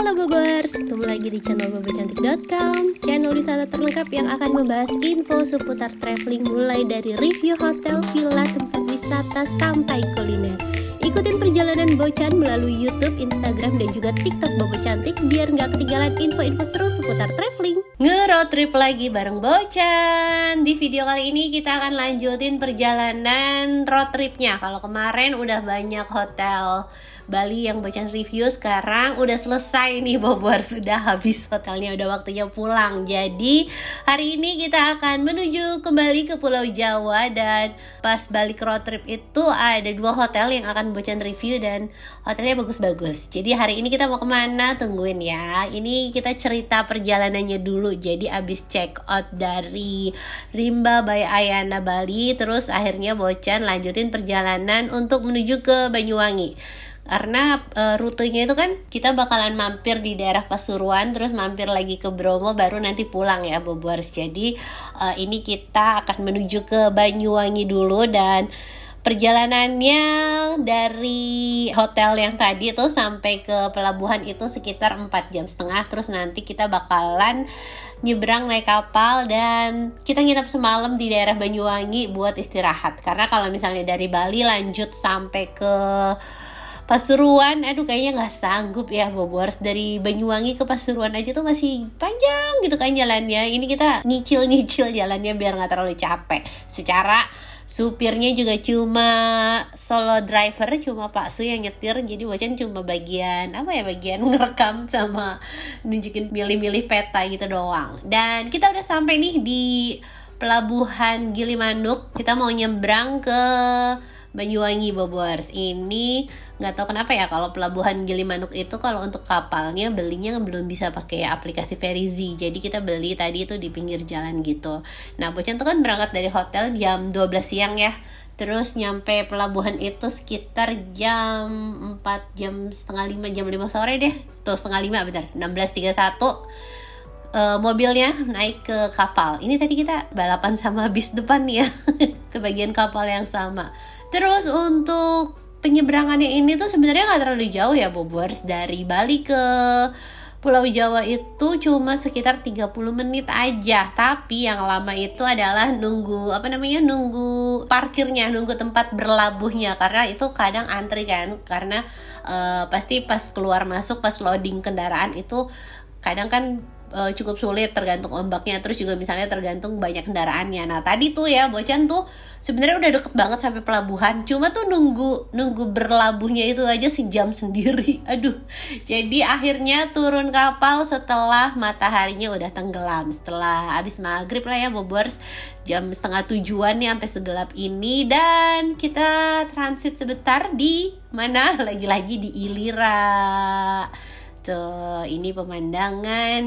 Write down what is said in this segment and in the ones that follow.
Halo Bobers, ketemu lagi di channel bobocantik.com, channel wisata terlengkap yang akan membahas info seputar traveling mulai dari review hotel, villa, tempat wisata, sampai kuliner. Ikutin perjalanan Bocan melalui YouTube, Instagram, dan juga TikTok Bobo Cantik biar nggak ketinggalan info-info seru seputar traveling. Nge-road trip lagi bareng Bocan. Di video kali ini kita akan lanjutin perjalanan road tripnya. Kalau kemarin udah banyak hotel Bali yang Bocan review, sekarang udah selesai nih Bobor, sudah habis hotelnya, udah waktunya pulang. Jadi hari ini kita akan menuju kembali ke Pulau Jawa, dan pas balik road trip itu ada 2 hotel yang akan Bocan review dan hotelnya bagus-bagus. Jadi hari ini kita mau kemana? Tungguin ya. Ini kita cerita perjalanannya dulu. Jadi abis check out dari Rimba by Ayana Bali, terus akhirnya Bocan lanjutin perjalanan untuk menuju ke Banyuwangi. Karena rutenya itu kan kita bakalan mampir di daerah Pasuruan, terus mampir lagi ke Bromo, baru nanti pulang ya Bobors. Jadi ini kita akan menuju ke Banyuwangi dulu, dan perjalanannya dari hotel yang tadi itu sampai ke pelabuhan itu sekitar 4,5 jam. Terus nanti kita bakalan nyebrang naik kapal dan kita nginep semalam di daerah Banyuwangi buat istirahat. Karena kalau misalnya dari Bali lanjut sampai ke Pasuruan, aduh kayaknya nggak sanggup ya Bobors. Dari Banyuwangi ke Pasuruan aja tuh masih panjang gitu kan jalannya. Ini kita nyicil jalannya biar nggak terlalu capek. Secara supirnya juga cuma solo driver, cuma Pak Su yang nyetir. Jadi Bocan cuma bagian ngerekam sama nunjukin milih-milih peta gitu doang. Dan kita udah sampai nih di Pelabuhan Gilimanuk. Kita mau nyebrang ke Banyuwangi Bobors. Ini nggak tahu kenapa ya, kalau Pelabuhan Gilimanuk itu kalau untuk kapalnya belinya belum bisa pakai aplikasi Verizi. Jadi kita beli tadi itu di pinggir jalan gitu. Nah Bocan tuh kan berangkat dari hotel jam 12 siang ya. Terus nyampe pelabuhan itu sekitar jam 4, jam setengah 5, jam 5 sore deh. Tuh setengah 5 bentar, 16.31. Mobilnya naik ke kapal. Ini tadi kita balapan sama bis depan nih ya ke bagian kapal yang sama. Terus untuk penyeberangannya ini tuh sebenarnya nggak terlalu jauh ya Bobors. Dari Bali ke Pulau Jawa itu cuma sekitar 30 menit aja. Tapi yang lama itu adalah nunggu parkirnya, nunggu tempat berlabuhnya. Karena itu kadang antri kan. Karena pasti pas keluar masuk, pas loading kendaraan itu kadang kan cukup sulit, tergantung ombaknya, terus juga misalnya tergantung banyak kendaraannya. Nah tadi tuh ya Bocan tuh sebenarnya udah deket banget sampai pelabuhan, cuma tuh nunggu berlabuhnya itu aja sejam sendiri. Aduh, jadi akhirnya turun kapal setelah mataharinya udah tenggelam, setelah abis maghrib lah ya Bobors, jam 6:30 nih sampai segelap ini. Dan kita transit sebentar di mana, lagi-lagi di Ilira. Tuh, ini pemandangan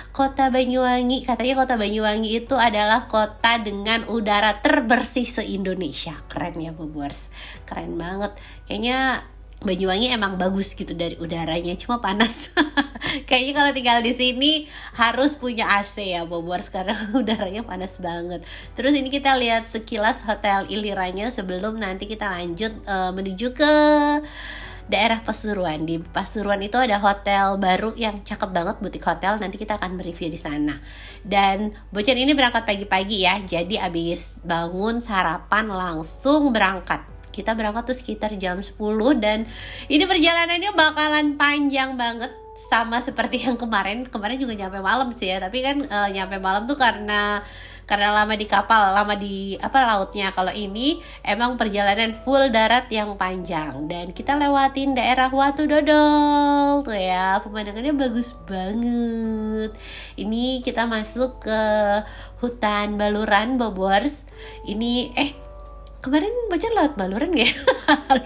kota Banyuwangi. Katanya kota Banyuwangi itu adalah kota dengan udara terbersih se-Indonesia. Keren ya Bobors, keren banget. Kayaknya Banyuwangi emang bagus gitu dari udaranya, cuma panas. Kayaknya kalau tinggal di sini harus punya AC ya Bobors, karena udaranya panas banget. Terus ini kita lihat sekilas hotel Iliranya sebelum nanti kita lanjut menuju ke daerah Pasuruan. Di Pasuruan itu ada hotel baru yang cakep banget, butik hotel. Nanti kita akan mereview di sana. Dan Bocan ini berangkat pagi-pagi ya. Jadi abis bangun sarapan langsung berangkat. Kita berangkat tuh sekitar jam 10, dan ini perjalanannya bakalan panjang banget. Sama seperti yang kemarin juga nyampe malam sih ya. Tapi kan nyampe malam tuh karena lama di kapal, lama di lautnya. Kalau ini emang perjalanan full darat yang panjang, dan kita lewatin daerah Watu Dodol tuh ya, pemandangannya bagus banget. Ini kita masuk ke hutan Baluran Bobors. Ini kemarin Bocan lewat Baluran gak ya?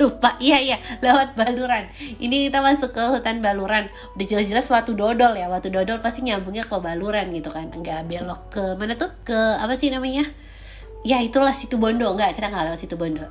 Lupa. Iya lewat Baluran. Ini kita masuk ke hutan Baluran. Udah jelas-jelas Watu Dodol ya. Watu Dodol pasti nyambungnya ke Baluran gitu kan. Enggak belok ke mana tuh? Ke apa sih namanya? Ya itulah Situ Bondo. Enggak, kita gak lewat Situ Bondo.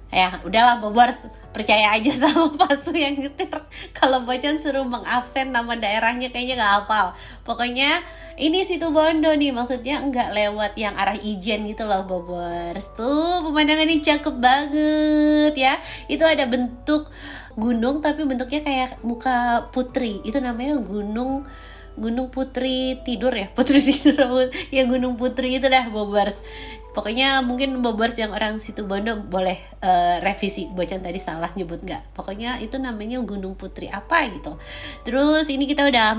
Ya udahlah Bobors, percaya aja sama Pasu yang nyetir. Kalau Bocan suruh mengabsen nama daerahnya kayaknya nggak hafal. Pokoknya ini Situbondo nih, maksudnya nggak lewat yang arah Ijen gitu loh Bobors. Tuh pemandangannya cakep banget ya. Itu ada bentuk gunung tapi bentuknya kayak muka putri. Itu namanya Gunung Putri Tidur ya, Putri Tidur ya, Gunung Putri itu dah Bobors. Pokoknya mungkin Bobors yang orang Situbondo boleh revisi, Bocan tadi salah nyebut nggak. Pokoknya itu namanya Gunung Putri apa gitu. Terus ini kita udah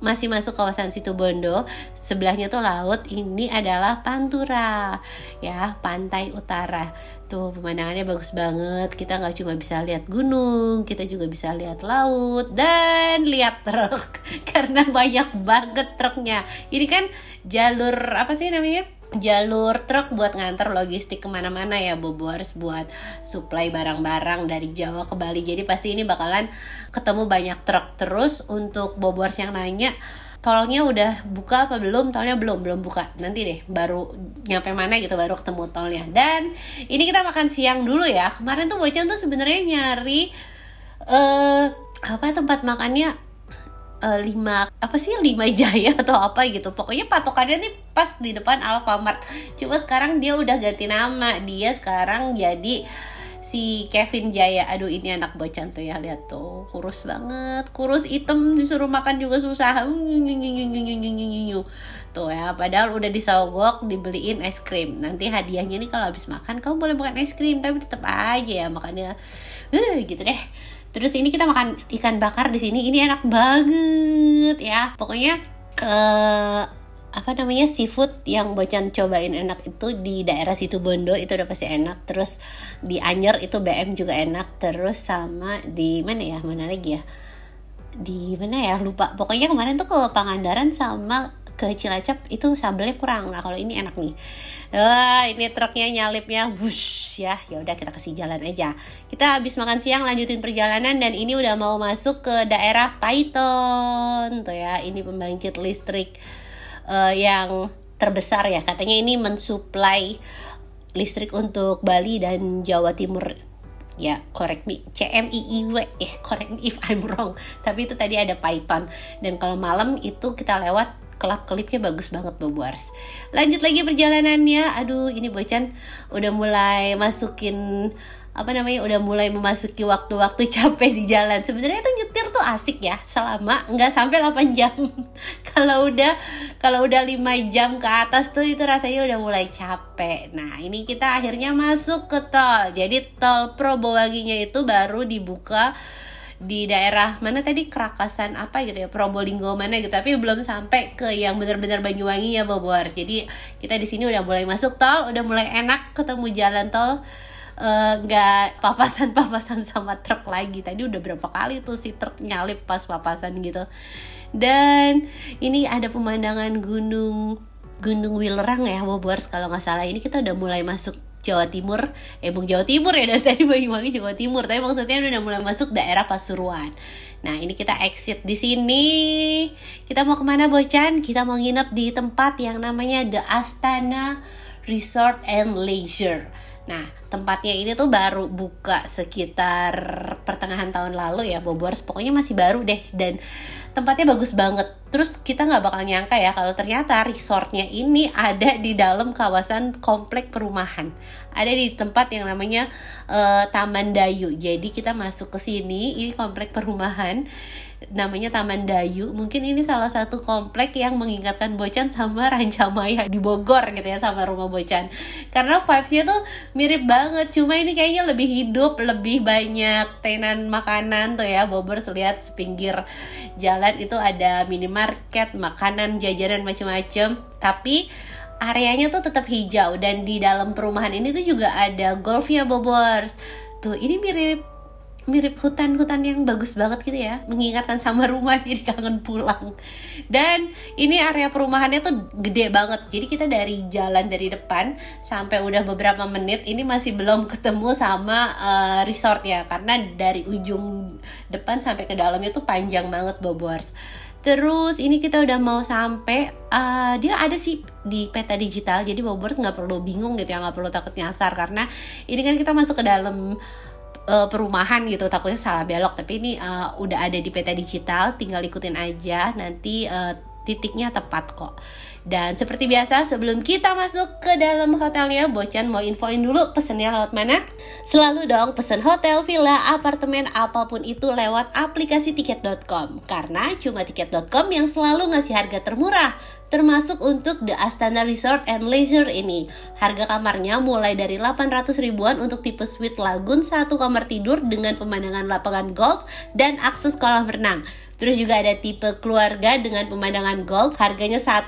masih masuk kawasan Situbondo. Sebelahnya tuh laut, ini adalah Pantura ya, pantai utara. Tuh pemandangannya bagus banget. Kita nggak cuma bisa lihat gunung, kita juga bisa lihat laut dan lihat truk karena banyak banget truknya. Ini kan jalur apa sih namanya? Jalur truk buat nganter logistik kemana-mana ya Bobors, buat supply barang-barang dari Jawa ke Bali. Jadi pasti ini bakalan ketemu banyak truk. Terus untuk Bobors yang nanya, tolnya udah buka apa belum? Tolnya belum buka. Nanti deh baru nyampe mana gitu baru ketemu tolnya. Dan ini kita makan siang dulu ya. Kemarin tuh Bocan tuh sebenarnya nyari tempat makannya 5 Jaya atau apa gitu. Pokoknya patokannya nih pas di depan Alfamart. Cuma sekarang dia udah ganti nama. Dia sekarang jadi si Kevin Jaya. Aduh ini anak Bocan tuh ya, lihat tuh kurus banget, kurus hitam, disuruh makan juga susah. Tuh ya, padahal udah disogok dibeliin es krim. Nanti hadiahnya nih kalau habis makan kamu boleh makan es krim, tapi tetap aja ya makannya gitu deh. Terus ini kita makan ikan bakar di sini. Ini enak banget ya. Pokoknya seafood yang Bocan cobain enak itu di daerah Situbondo itu udah pasti enak. Terus di Anyer itu BM juga enak. Terus sama di mana lagi ya? Di mana ya? Lupa. Pokoknya kemarin tuh ke Pangandaran sama ke Cilacap itu sambelnya kurang. Nah kalau ini enak nih. Wah ini truknya nyalipnya bush ya. Ya udah kita kasih jalan aja. Kita habis makan siang lanjutin perjalanan dan ini udah mau masuk ke daerah Paiton tuh ya. Ini pembangkit listrik yang terbesar ya. Katanya ini mensuplai listrik untuk Bali dan Jawa Timur. Ya, correct me, CMIIW, correct me if I'm wrong. Tapi itu tadi ada Paiton. Dan kalau malam itu kita lewat kelap-kelipnya bagus banget Bobors. Lanjut lagi perjalanannya. Aduh ini Bocan udah mulai udah mulai memasuki waktu-waktu capek di jalan. Sebenarnya tuh nyetir tuh asik ya selama nggak sampai 8 jam. Kalau udah 5 jam ke atas tuh itu rasanya udah mulai capek. Nah ini kita akhirnya masuk ke tol. Jadi tol Probowanginya itu baru dibuka di daerah mana tadi, Krakasan apa gitu ya, Probolinggo mana gitu, tapi belum sampai ke yang benar-benar Banyuwangi ya Bobors. Jadi kita di sini udah mulai masuk tol, udah mulai enak ketemu jalan tol, nggak papasan sama truk lagi. Tadi udah berapa kali tuh si truk nyalip pas papasan gitu. Dan ini ada pemandangan gunung Wilerang ya Bobors kalau nggak salah. Ini kita udah mulai masuk Jawa Timur, Jawa Timur ya, dari tadi Banyuwangi Jawa Timur, tapi maksudnya udah mulai masuk daerah Pasuruan. Nah ini kita exit di sini. Kita mau kemana Bocan? Kita mau nginep di tempat yang namanya The Astana Resort and Leisure. Nah tempatnya ini tuh baru buka sekitar pertengahan tahun lalu ya Bobors. Pokoknya masih baru deh dan tempatnya bagus banget. Terus kita nggak bakal nyangka ya kalau ternyata resortnya ini ada di dalam kawasan komplek perumahan. Ada di tempat yang namanya Taman Dayu. Jadi kita masuk ke sini, ini komplek perumahan namanya Taman Dayu. Mungkin ini salah satu komplek yang mengingatkan Bocan sama Rancamaya di Bogor gitu ya, sama rumah Bocan. Karena vibes-nya tuh mirip banget, cuma ini kayaknya lebih hidup, lebih banyak tenan makanan tuh ya. Bobor lihat sepinggir jalan itu ada minimarket, makanan, jajanan macam-macam. Tapi areanya tuh tetap hijau dan di dalam perumahan ini tuh juga ada golfnya Bobors. Tuh ini mirip hutan-hutan yang bagus banget gitu ya, mengingatkan sama rumah, jadi kangen pulang. Dan ini area perumahannya tuh gede banget, jadi kita dari jalan dari depan sampai udah beberapa menit ini masih belum ketemu sama resort ya, karena dari ujung depan sampai ke dalamnya tuh panjang banget Bobors. Terus ini kita udah mau sampai, dia ada sih di peta digital, jadi Bobers nggak perlu bingung gitu ya, nggak perlu takut nyasar, karena ini kan kita masuk ke dalam perumahan gitu, takutnya salah belok. Tapi ini udah ada di peta digital, tinggal ikutin aja, nanti titiknya tepat kok. Dan seperti biasa, sebelum kita masuk ke dalam hotelnya, Bocan mau infoin dulu pesennya lewat mana? Selalu dong pesen hotel, villa, apartemen, apapun itu lewat aplikasi tiket.com. Karena cuma tiket.com yang selalu ngasih harga termurah, termasuk untuk The Astana Resort and Leisure ini. Harga kamarnya mulai dari 800 ribuan untuk tipe suite lagoon 1 kamar tidur dengan pemandangan lapangan golf dan akses kolam renang. Terus juga ada tipe keluarga dengan pemandangan golf, harganya 1,7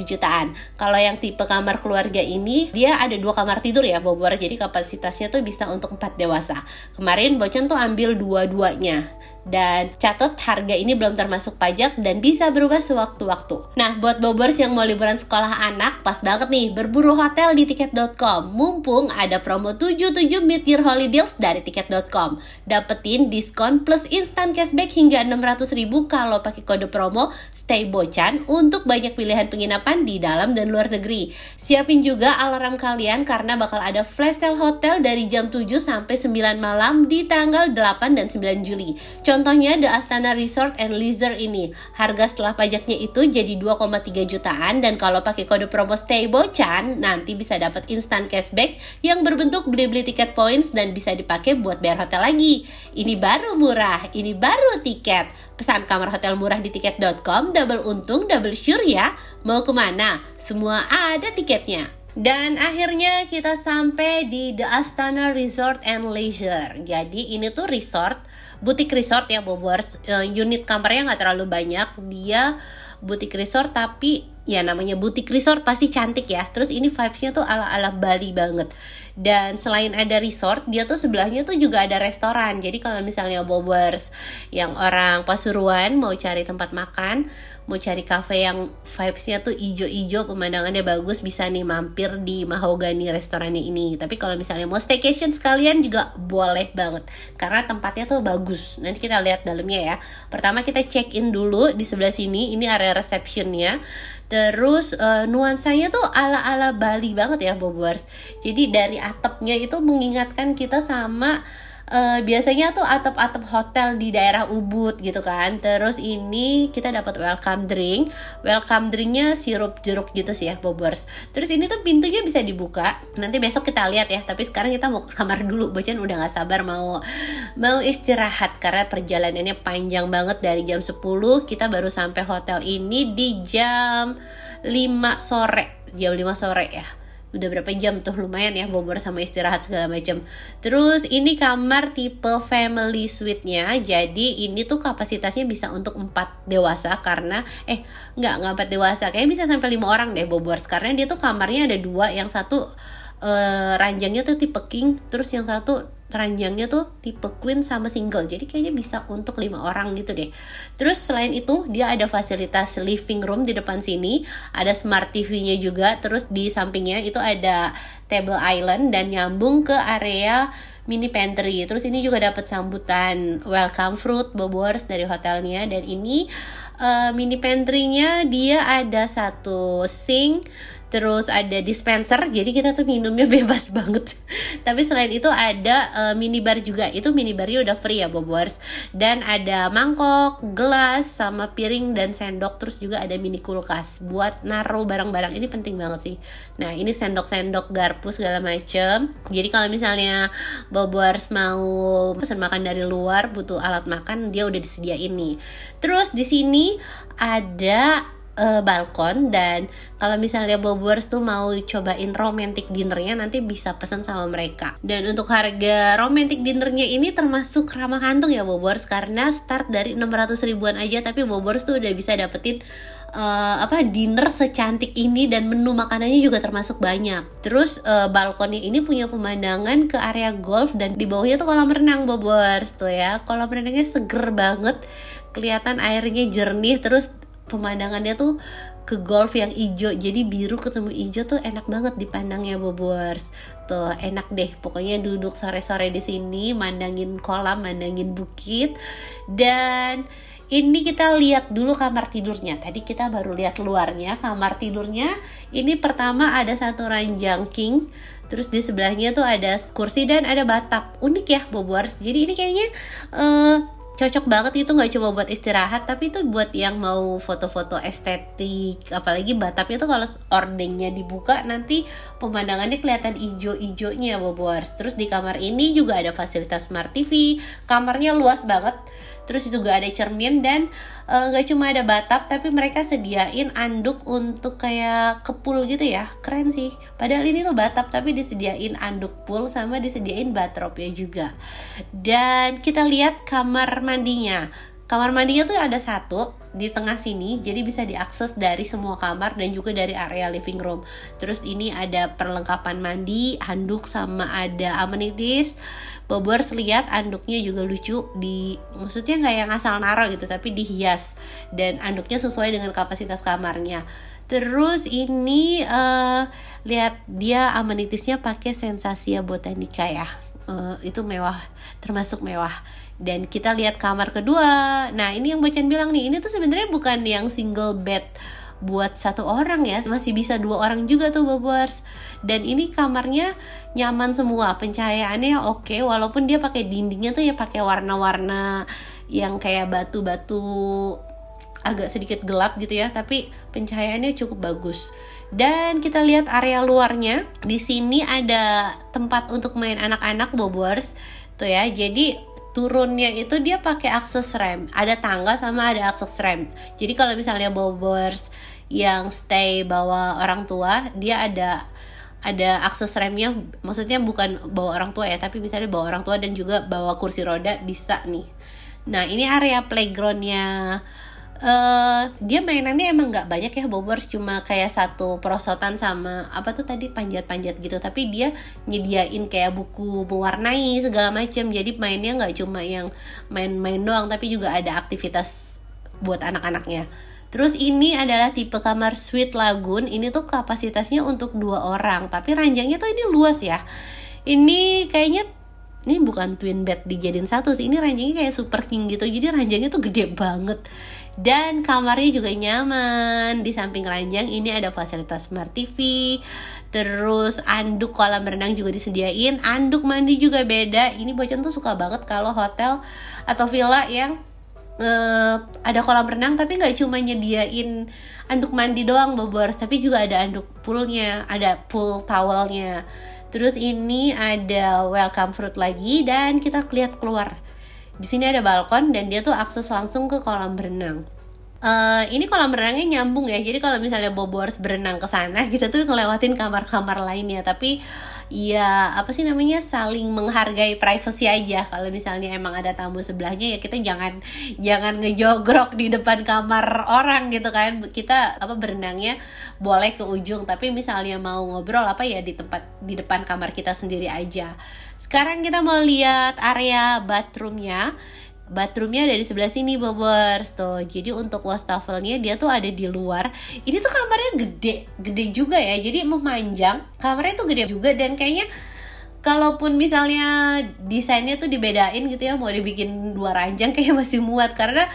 jutaan. Kalau yang tipe kamar keluarga ini, dia ada 2 kamar tidur ya Bobor, jadi kapasitasnya tuh bisa untuk 4 dewasa. Kemarin Bocan tuh ambil dua-duanya. Dan catat harga ini belum termasuk pajak dan bisa berubah sewaktu-waktu. Nah, buat Bobers yang mau liburan sekolah anak, pas banget nih berburu hotel di tiket.com. Mumpung ada promo 77 mid-year holidays dari tiket.com. Dapetin diskon plus instant cashback hingga 600 ribu kalau pakai kode promo Stay Bocan untuk banyak pilihan penginapan di dalam dan luar negeri. Siapin juga alarm kalian karena bakal ada flash sale hotel dari jam 7 sampai 9 malam di tanggal 8 dan 9 Juli. Contohnya The Astana Resort and Leisure ini, harga setelah pajaknya itu jadi 2,3 jutaan, dan kalau pakai kode promo Stay Bocan nanti bisa dapat instant cashback yang berbentuk beli-beli tiket points dan bisa dipakai buat bayar hotel lagi. Ini baru murah, ini baru tiket. Pesan kamar hotel murah di tiket.com, double untung, double sure ya. Mau kemana? Semua ada tiketnya. Dan akhirnya kita sampai di The Astana Resort and Leisure. Jadi ini tuh resort, butik resort ya Bobors. Unit kamarnya gak terlalu banyak. Dia butik resort tapi ya namanya butik resort pasti cantik ya. Terus ini vibesnya tuh ala-ala Bali banget. Dan selain ada resort, dia tuh sebelahnya tuh juga ada restoran. Jadi kalau misalnya Bobers yang orang Pasuruan mau cari tempat makan, mau cari cafe yang vibesnya tuh ijo-ijo, pemandangannya bagus, bisa nih mampir di Mahogany restorannya ini. Tapi kalau misalnya mau staycation sekalian juga boleh banget, karena tempatnya tuh bagus. Nanti kita lihat dalamnya ya. Pertama kita check in dulu di sebelah sini, ini area receptionnya. Terus nuansanya tuh ala-ala Bali banget ya Bobors. Jadi dari atapnya itu mengingatkan kita sama biasanya tuh atap-atap hotel di daerah Ubud gitu kan. Terus ini kita dapat welcome drink. Welcome drinknya sirup jeruk gitu sih ya Bobors. Terus ini tuh pintunya bisa dibuka. Nanti besok kita lihat ya. Tapi sekarang kita mau ke kamar dulu. Bocan udah gak sabar mau istirahat karena perjalanannya panjang banget. Dari jam 10 kita baru sampai hotel ini di jam 5 sore. Jam 5 sore ya. Udah berapa jam tuh, lumayan ya Bobor sama istirahat segala macam. Terus ini kamar tipe family suite-nya. Jadi ini tuh kapasitasnya bisa untuk 4 dewasa karena enggak 4 dewasa. Kayaknya bisa sampai 5 orang deh Bobor. Karena dia tuh kamarnya ada 2, yang satu ranjangnya tuh tipe king, terus yang satu ranjangnya tuh tipe queen sama single. Jadi kayaknya bisa untuk 5 orang gitu deh. Terus selain itu dia ada fasilitas living room di depan sini, ada smart TV-nya juga. Terus di sampingnya itu ada table island dan nyambung ke area mini pantry. Terus ini juga dapat sambutan welcome fruit Bobors dari hotelnya. Dan ini mini pantry-nya dia ada 1 sink, terus ada dispenser, jadi kita tuh minumnya bebas banget. Tapi selain itu ada minibar juga. Itu minibarnya udah free ya Bobors. Dan ada mangkok, gelas, sama piring dan sendok. Terus juga ada mini kulkas buat naruh barang-barang. Ini penting banget sih. Nah ini sendok-sendok, garpu segala macem. Jadi kalau misalnya Bobors mau pesan makan dari luar, butuh alat makan, dia udah disediain nih. Terus di sini ada balkon, dan kalau misalnya Bobors tuh mau cobain romantic dinnernya nanti bisa pesan sama mereka. Dan untuk harga romantic dinnernya ini termasuk ramah kantong ya Bobors, karena start dari 600 ribuan aja. Tapi Bobors tuh udah bisa dapetin dinner secantik ini, dan menu makanannya juga termasuk banyak. Terus balkonnya ini punya pemandangan ke area golf, dan di bawahnya tuh kolam renang Bobors tuh ya. Kolam renangnya seger banget, kelihatan airnya jernih, terus pemandangannya tuh ke golf yang hijau, jadi biru ketemu hijau tuh enak banget dipandangnya Bobors. Tuh enak deh, pokoknya duduk sore-sore di sini, mandangin kolam, mandangin bukit. Dan Ini kita lihat dulu kamar tidurnya. Tadi kita baru lihat luarnya. Kamar tidurnya ini pertama ada satu ranjang king, terus di sebelahnya tuh ada kursi dan ada batap. Unik ya Bobors. Jadi ini kayaknya cocok banget, itu nggak cuma buat istirahat tapi itu buat yang mau foto-foto estetik. Apalagi batapnya tuh kalau ordengnya dibuka nanti pemandangannya kelihatan ijo-ijonya Bobors. Terus di kamar ini juga ada fasilitas smart TV, kamarnya luas banget. Terus juga ada cermin dan gak cuma ada batap tapi mereka sediain anduk untuk kayak ke pool gitu ya. Keren sih. Padahal ini tuh batap tapi disediain anduk pool sama disediain bathrobe ya juga. Dan kita lihat kamar mandinya. Kamar mandinya tuh ada satu di tengah sini, jadi bisa diakses dari semua kamar dan juga dari area living room. Terus ini ada perlengkapan mandi, handuk sama ada amenities. Bobors lihat anduknya juga lucu, maksudnya nggak yang asal naro gitu, tapi dihias dan anduknya sesuai dengan kapasitas kamarnya. Terus ini lihat dia amenitiesnya pakai Sensasia Botanica ya. Itu mewah, termasuk mewah. Dan kita lihat kamar kedua. Nah ini yang Bocan bilang nih, ini tuh sebenarnya bukan yang single bed buat satu orang ya, masih bisa 2 orang juga tuh Bobors. Dan ini kamarnya nyaman semua, pencahayaannya oke, walaupun dia pakai dindingnya tuh ya pakai warna-warna yang kayak batu-batu agak sedikit gelap gitu ya, tapi pencahayaannya cukup bagus. Dan kita lihat area luarnya. Di sini ada tempat untuk main anak-anak Bobors tuh ya. Jadi turunnya itu dia pakai akses rem, ada tangga sama ada akses rem. Jadi kalau misalnya Bobors yang stay bawa orang tua, dia ada akses remnya, maksudnya bukan bawa orang tua ya, tapi misalnya bawa orang tua dan juga bawa kursi roda bisa nih. Nah ini area playgroundnya. Dia mainannya emang nggak banyak ya Bobors, cuma kayak satu perosotan sama apa tuh tadi panjat-panjat gitu, tapi dia nyediain kayak buku mewarnai segala macam, jadi mainnya nggak cuma yang main-main doang tapi juga ada aktivitas buat anak-anaknya. Terus ini adalah tipe kamar suite lagoon. Ini tuh kapasitasnya untuk 2 orang tapi ranjangnya tuh ini luas ya. Ini kayaknya ini bukan twin bed dijadiin satu sih, ini ranjangnya kayak super king gitu, jadi ranjangnya tuh gede banget. Dan kamarnya juga nyaman. Di samping ranjang ini ada fasilitas smart TV. Terus anduk kolam renang juga disediain. Anduk mandi juga beda. Ini Bocan tuh suka banget kalau hotel atau villa yang ada kolam renang tapi gak cuma nyediain anduk mandi doang Bobors, tapi juga ada anduk poolnya, ada pool towelnya. Terus ini ada welcome fruit lagi dan kita lihat keluar. Di sini ada balkon dan dia tuh akses langsung ke kolam renang. Ini kolam renangnya nyambung ya. Jadi kalau misalnya Bobors berenang ke sana, kita tuh ngelewatin kamar-kamar lainnya. Tapi ya apa sih namanya, saling menghargai privacy aja. Kalau misalnya emang ada tamu sebelahnya ya kita jangan ngejogrok di depan kamar orang gitu kan. Kita berenangnya boleh ke ujung, tapi misalnya mau ngobrol ya di depan kamar kita sendiri aja. Sekarang kita mau lihat area bathroomnya. Bathroomnya ada di sebelah sini Bobors tuh. Jadi untuk wastafelnya dia tuh ada di luar. Ini tuh kamarnya gede juga ya. Jadi memanjang. Kamarnya tuh gede juga dan kayaknya kalaupun misalnya desainnya tuh dibedain gitu ya, mau dibikin 2 ranjang kayak masih muat, karena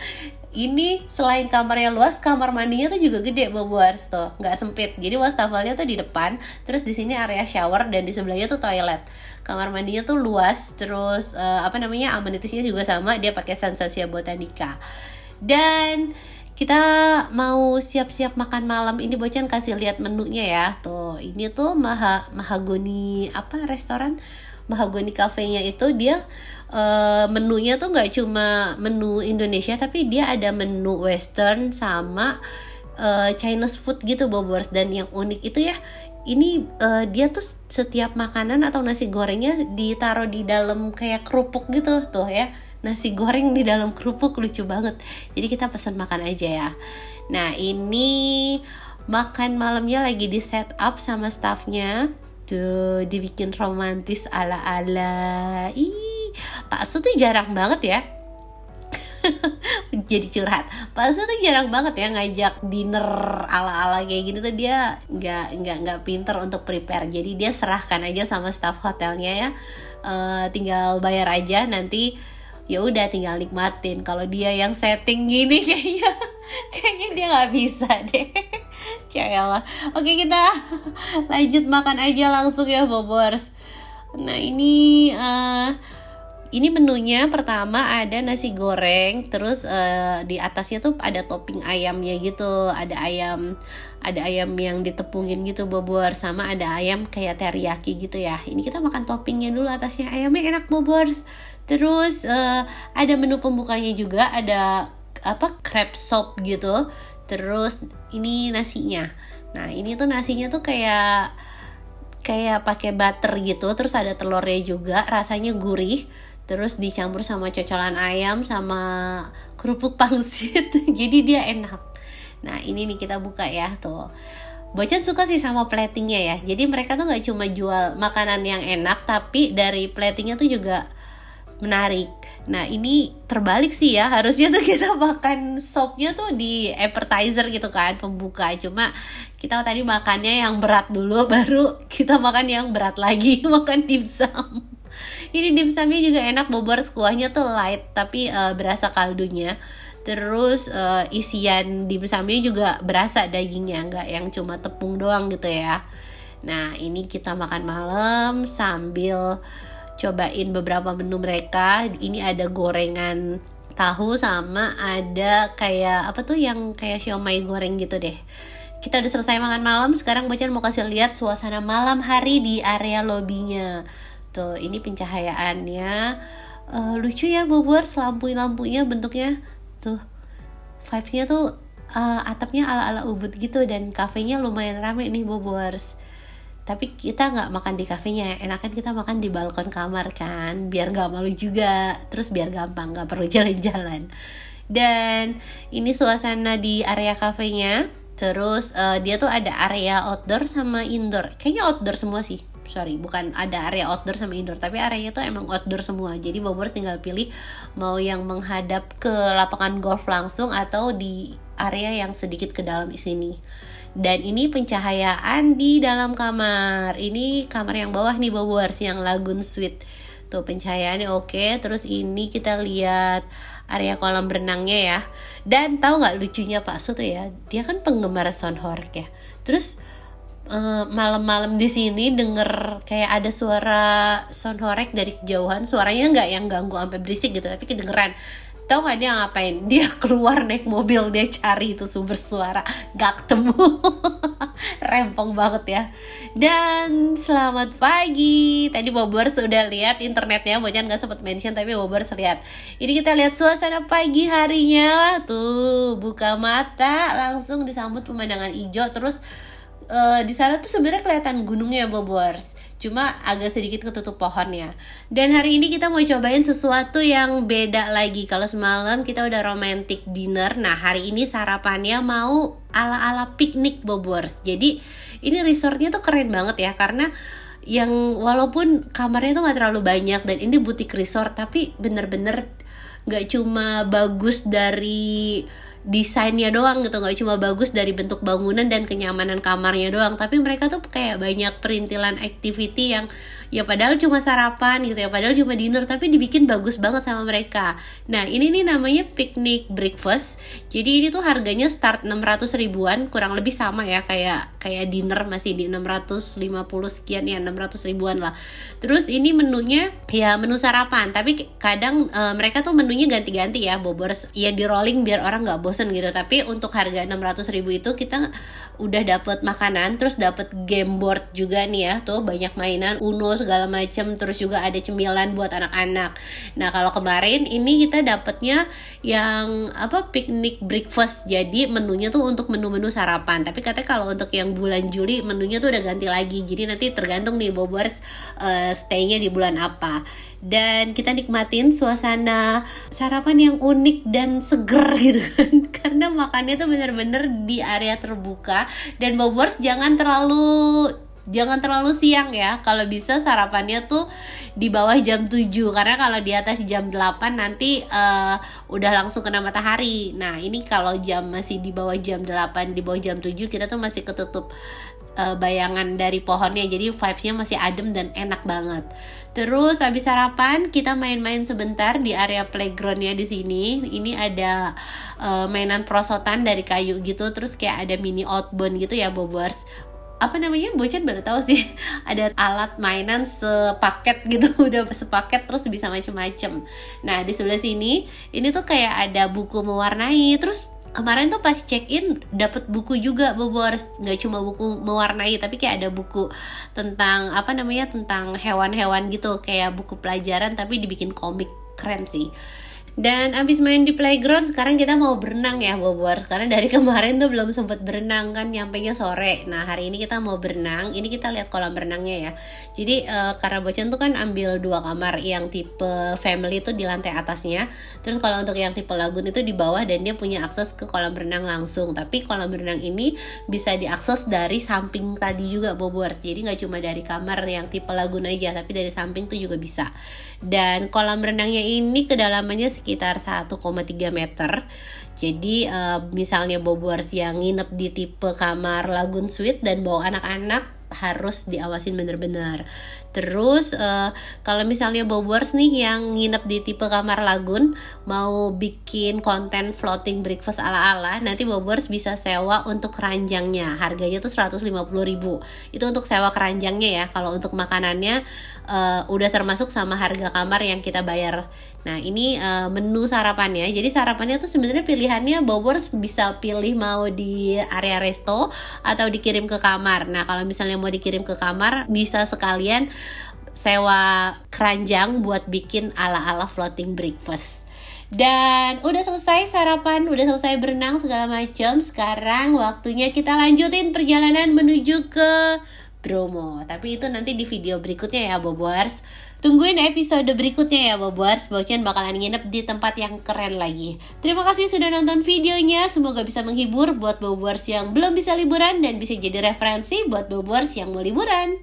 ini selain kamarnya luas, kamar mandinya tuh juga gede Bobors tuh, nggak sempit. Jadi wastafelnya tuh di depan, terus di sini area shower dan di sebelahnya tuh toilet. Kamar mandinya tuh luas, terus amenitiesnya juga sama, dia pakai Sensasia Botanica. Dan kita mau siap-siap makan malam. Ini Bocan kasih lihat menunya ya. Tuh, ini tuh Mahagoni restoran Mahagoni Cafe-nya itu dia menunya tuh nggak cuma menu Indonesia, tapi dia ada menu Western sama Chinese food gitu Bobors. Dan yang unik itu ya, ini dia tuh setiap makanan atau nasi gorengnya ditaruh di dalam kayak kerupuk gitu tuh ya. Nasi goreng di dalam kerupuk, lucu banget. Jadi kita pesan makan aja ya. Nah ini makan malamnya lagi di set up sama staffnya. Tuh dibikin romantis ala-ala. Pak Su tuh jarang banget ya. Jadi curhat. Pak Su tuh jarang banget ya ngajak dinner ala-ala kayak gini tuh, dia nggak pinter untuk prepare. Jadi dia serahkan aja sama staff hotelnya ya. Tinggal bayar aja, nanti ya udah tinggal nikmatin. Kalau dia yang setting gini kayaknya dia nggak bisa deh. Yaelah. Oke, kita lanjut makan aja langsung ya Bobors. Nah ini menunya. Pertama ada nasi goreng, terus di atasnya tuh ada topping ayamnya gitu. Ada ayam yang ditepungin gitu Bobor, sama ada ayam kayak teriyaki gitu ya. Ini kita makan toppingnya dulu, atasnya ayamnya enak Bobors. Terus ada menu pembukanya juga, ada crab soup gitu. Terus ini nasinya. Nah ini tuh nasinya tuh kayak pakai butter gitu. Terus ada telurnya juga, rasanya gurih. Terus dicampur sama cocolan ayam sama kerupuk pangsit. Jadi dia enak. Nah ini nih kita buka ya tuh. Bocan suka sih sama platingnya ya. Jadi mereka tuh gak cuma jual makanan yang enak, tapi dari platingnya tuh juga menarik. Nah ini terbalik sih ya, harusnya tuh kita makan sopnya tuh di appetizer gitu kan, pembuka. Cuma kita tadi makannya yang berat dulu, baru kita makan yang berat lagi, makan dimsum. Ini dimsumnya juga enak Bobors, kuahnya tuh light tapi berasa kaldunya. Terus isian dimsumnya juga berasa dagingnya, nggak yang cuma tepung doang gitu ya. Nah ini kita makan malam sambil cobain beberapa menu mereka. Ini ada gorengan tahu sama ada kayak yang kayak siomay goreng gitu deh. Kita udah selesai makan malam, sekarang Bocan mau kasih lihat suasana malam hari di area lobbynya. Tuh, ini pencahayaannya lucu ya Bobors, lampunya bentuknya tuh, vibesnya tuh atapnya ala-ala Ubud gitu, dan kafenya lumayan rame nih Bobors. Tapi kita nggak makan di kafenya, enakan kita makan di balkon kamar kan, biar nggak malu juga, terus biar gampang, nggak perlu jalan-jalan. Dan ini suasana di area kafenya. Terus dia tuh ada area outdoor sama indoor, kayaknya outdoor semua sih. Bukan ada area outdoor sama indoor, tapi areanya tuh emang outdoor semua. Jadi Bobors tinggal pilih mau yang menghadap ke lapangan golf langsung atau di area yang sedikit ke dalam di sini. Dan ini pencahayaan di dalam kamar. Ini kamar yang bawah nih Bobors, yang Lagoon Suite. Tuh pencahayaannya oke. Terus ini kita lihat area kolam berenangnya ya. Dan tahu nggak lucunya Pak Su tuh ya, dia kan penggemar sound horeg ya. Terus malam-malam di sini denger kayak ada suara sound horeg dari kejauhan. Suaranya nggak yang ganggu sampai berisik gitu, tapi kedengeran. Tahu nggak dia ngapain? Dia keluar naik mobil, dia cari itu sumber suara, nggak ketemu. Rempong banget ya. Dan selamat pagi. Tadi Bobors udah lihat internetnya, Bocan nggak sempat mention tapi Bobors lihat. Ini kita lihat suasana pagi harinya. Tuh buka mata langsung disambut pemandangan hijau. Terus di sana tuh sebenarnya kelihatan gunungnya Bobors, cuma agak sedikit ketutup pohonnya. Dan hari ini kita mau cobain sesuatu yang beda lagi. Kalau semalam kita udah romantic dinner, nah hari ini sarapannya mau ala-ala piknik Bobors. Jadi ini resortnya tuh keren banget ya, karena yang walaupun kamarnya tuh gak terlalu banyak, dan ini butik resort, tapi bener-bener gak cuma bagus dari desainnya doang gitu, nggak cuma bagus dari bentuk bangunan dan kenyamanan kamarnya doang, tapi mereka tuh kayak banyak perintilan activity yang ya padahal cuma sarapan gitu ya, padahal cuma dinner, tapi dibikin bagus banget sama mereka. Nah ini nih namanya picnic breakfast. Jadi ini tuh harganya start 600 ribuan, kurang lebih sama ya kayak dinner, masih di 650 sekian ya, 600 ribuan lah. Terus ini menunya ya menu sarapan, tapi kadang mereka tuh menunya ganti-ganti ya Bobors, ya di rolling biar orang nggak bosan gitu. Tapi untuk harga 600 ribu itu kita udah dapet makanan, terus dapet game board juga nih ya, tuh banyak mainan Uno segala macem, terus juga ada cemilan buat anak-anak. Nah kalau kemarin ini kita dapetnya yang picnic breakfast, jadi menunya tuh untuk menu-menu sarapan. Tapi katanya kalau untuk yang bulan Juli menunya tuh udah ganti lagi, jadi nanti tergantung nih Bobors stay-nya di bulan apa. Dan kita nikmatin suasana sarapan yang unik dan seger gitu kan, karena makannya tuh bener-bener di area terbuka. Dan Bobors jangan terlalu siang ya, kalau bisa sarapannya tuh di bawah jam 7, karena kalau di atas jam 8 nanti udah langsung kena matahari. Nah ini kalau masih di bawah jam 8, di bawah jam 7 kita tuh masih ketutup bayangan dari pohonnya, jadi vibes-nya masih adem dan enak banget. Terus habis sarapan kita main-main sebentar di area playgroundnya di sini. Ini ada mainan perosotan dari kayu gitu, terus kayak ada mini outbound gitu ya Bobers. Apa namanya, Bocan baru tahu sih. Ada alat mainan sepaket gitu, udah sepaket terus bisa macem-macem. Nah di sebelah sini ini tuh kayak ada buku mewarnai. Terus kemarin tuh pas check-in dapet buku juga Bobors, nggak cuma buku mewarnai tapi kayak ada buku tentang apa namanya, tentang hewan-hewan gitu, kayak buku pelajaran tapi dibikin komik, keren sih. Dan abis main di playground, sekarang kita mau berenang ya Bobors, karena dari kemarin tuh belum sempat berenang kan, nyampenya sore. Nah hari ini kita mau berenang. Ini kita lihat kolam renangnya ya. Jadi karena Bocan tuh kan ambil 2 kamar, yang tipe family itu di lantai atasnya, terus kalau untuk yang tipe lagun itu di bawah, dan dia punya akses ke kolam renang langsung. Tapi kolam renang ini bisa diakses dari samping tadi juga Bobors, jadi nggak cuma dari kamar yang tipe lagun aja, tapi dari samping tuh juga bisa. Dan kolam renangnya ini kedalamannya sekitar 1,3 meter. Jadi misalnya Bobors yang nginep di tipe kamar lagun suite dan bawa anak-anak, harus diawasin bener-bener. Terus kalau misalnya Bobors nih yang nginep di tipe kamar lagun, mau bikin konten floating breakfast ala-ala, nanti Bobors bisa sewa untuk keranjangnya. Harganya tuh 150.000. Itu untuk sewa keranjangnya ya. Kalau untuk makanannya udah termasuk sama harga kamar yang kita bayar. Nah ini menu sarapannya. Jadi sarapannya tuh sebenarnya pilihannya Bobors bisa pilih mau di area resto atau dikirim ke kamar. Nah kalau misalnya mau dikirim ke kamar, bisa sekalian sewa keranjang buat bikin ala-ala floating breakfast. Dan udah selesai sarapan, udah selesai berenang segala macam. Sekarang waktunya kita lanjutin perjalanan menuju ke Bromo. Tapi itu nanti di video berikutnya ya Bobors. Tungguin episode berikutnya ya Bobors. Bocan bakalan nginep di tempat yang keren lagi. Terima kasih sudah nonton videonya. Semoga bisa menghibur buat Bobors yang belum bisa liburan, dan bisa jadi referensi buat Bobors yang mau liburan.